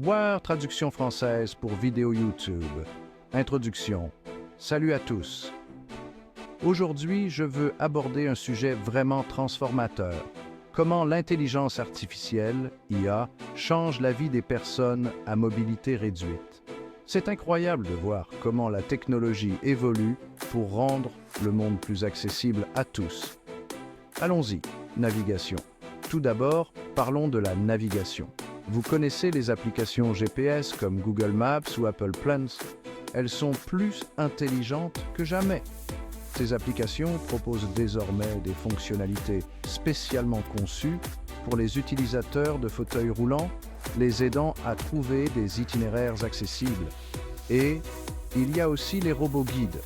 Voir traduction française pour vidéo YouTube. Introduction. Salut à tous. Aujourd'hui, je veux aborder un sujet vraiment transformateur. Comment l'intelligence artificielle, IA, change la vie des personnes à mobilité réduite. C'est incroyable de voir comment la technologie évolue pour rendre le monde plus accessible à tous. Allons-y, navigation. Tout d'abord, parlons de la navigation. Vous connaissez les applications GPS comme Google Maps ou Apple Plans. Elles sont plus intelligentes que jamais. Ces applications proposent désormais des fonctionnalités spécialement conçues pour les utilisateurs de fauteuils roulants, les aidant à trouver des itinéraires accessibles. Et il y a aussi les robots guides.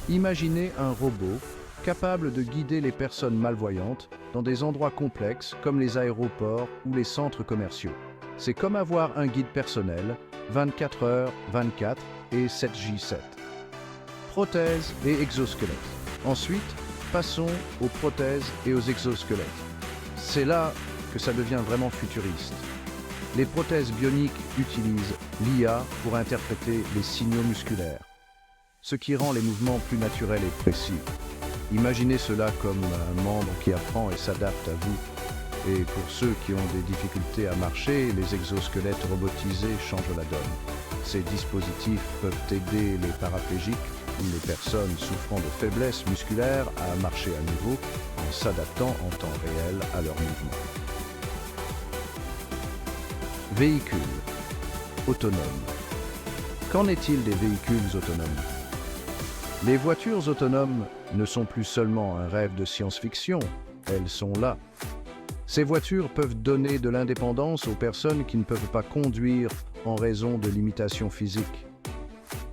Imaginez un robot capable de guider les personnes malvoyantes dans des endroits complexes comme les aéroports ou les centres commerciaux. C'est comme avoir un guide personnel, 24h/24 et 7j7. Prothèses et exosquelettes. Ensuite, passons aux prothèses et aux exosquelettes. C'est là que ça devient vraiment futuriste. Les prothèses bioniques utilisent l'IA pour interpréter les signaux musculaires, ce qui rend les mouvements plus naturels et précis. Imaginez cela comme un membre qui apprend et s'adapte à vous. Et pour ceux qui ont des difficultés à marcher, les exosquelettes robotisés changent la donne. Ces dispositifs peuvent aider les paraplégiques ou les personnes souffrant de faiblesse musculaire à marcher à nouveau en s'adaptant en temps réel à leurs mouvements. Véhicules autonomes. Qu'en est-il des véhicules autonomes? Les voitures autonomes ne sont plus seulement un rêve de science-fiction, elles sont là. Ces voitures peuvent donner de l'indépendance aux personnes qui ne peuvent pas conduire en raison de limitations physiques.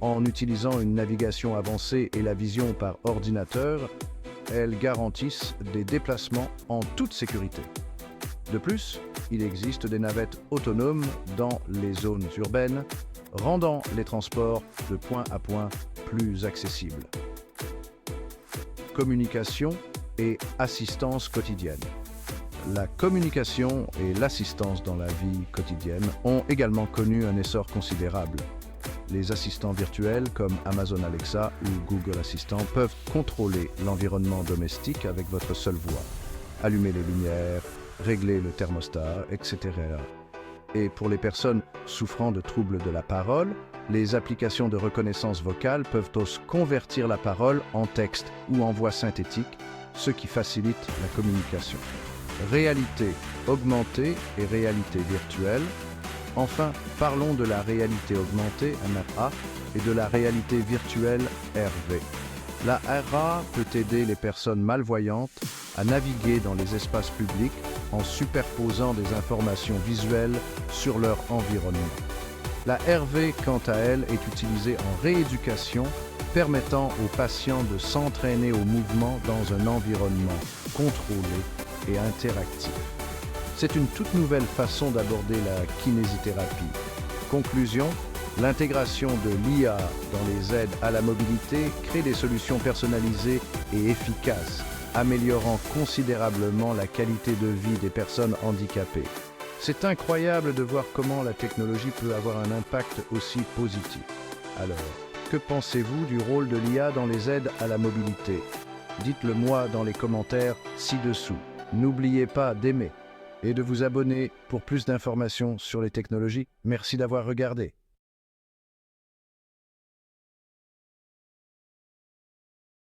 En utilisant une navigation avancée et la vision par ordinateur, elles garantissent des déplacements en toute sécurité. De plus, il existe des navettes autonomes dans les zones urbaines, rendant les transports de point à point plus accessibles. Communication et assistance quotidienne. La communication et l'assistance dans la vie quotidienne ont également connu un essor considérable. Les assistants virtuels comme Amazon Alexa ou Google Assistant peuvent contrôler l'environnement domestique avec votre seule voix, allumer les lumières, régler le thermostat, etc. Et pour les personnes souffrant de troubles de la parole, les applications de reconnaissance vocale peuvent aussi convertir la parole en texte ou en voix synthétique, ce qui facilite la communication. Réalité augmentée et réalité virtuelle. Enfin, parlons de la réalité augmentée, MRA, et de la réalité virtuelle, RV. La RA peut aider les personnes malvoyantes à naviguer dans les espaces publics en superposant des informations visuelles sur leur environnement. La RV, quant à elle, est utilisée en rééducation, permettant aux patients de s'entraîner au mouvement dans un environnement contrôlé et interactif. C'est une toute nouvelle façon d'aborder la kinésithérapie. Conclusion, l'intégration de l'IA dans les aides à la mobilité crée des solutions personnalisées et efficaces, améliorant considérablement la qualité de vie des personnes handicapées. C'est incroyable de voir comment la technologie peut avoir un impact aussi positif. Alors, que pensez-vous du rôle de l'IA dans les aides à la mobilité? Dites-le moi dans les commentaires ci-dessous. N'oubliez pas d'aimer et de vous abonner pour plus d'informations sur les technologies. Merci d'avoir regardé.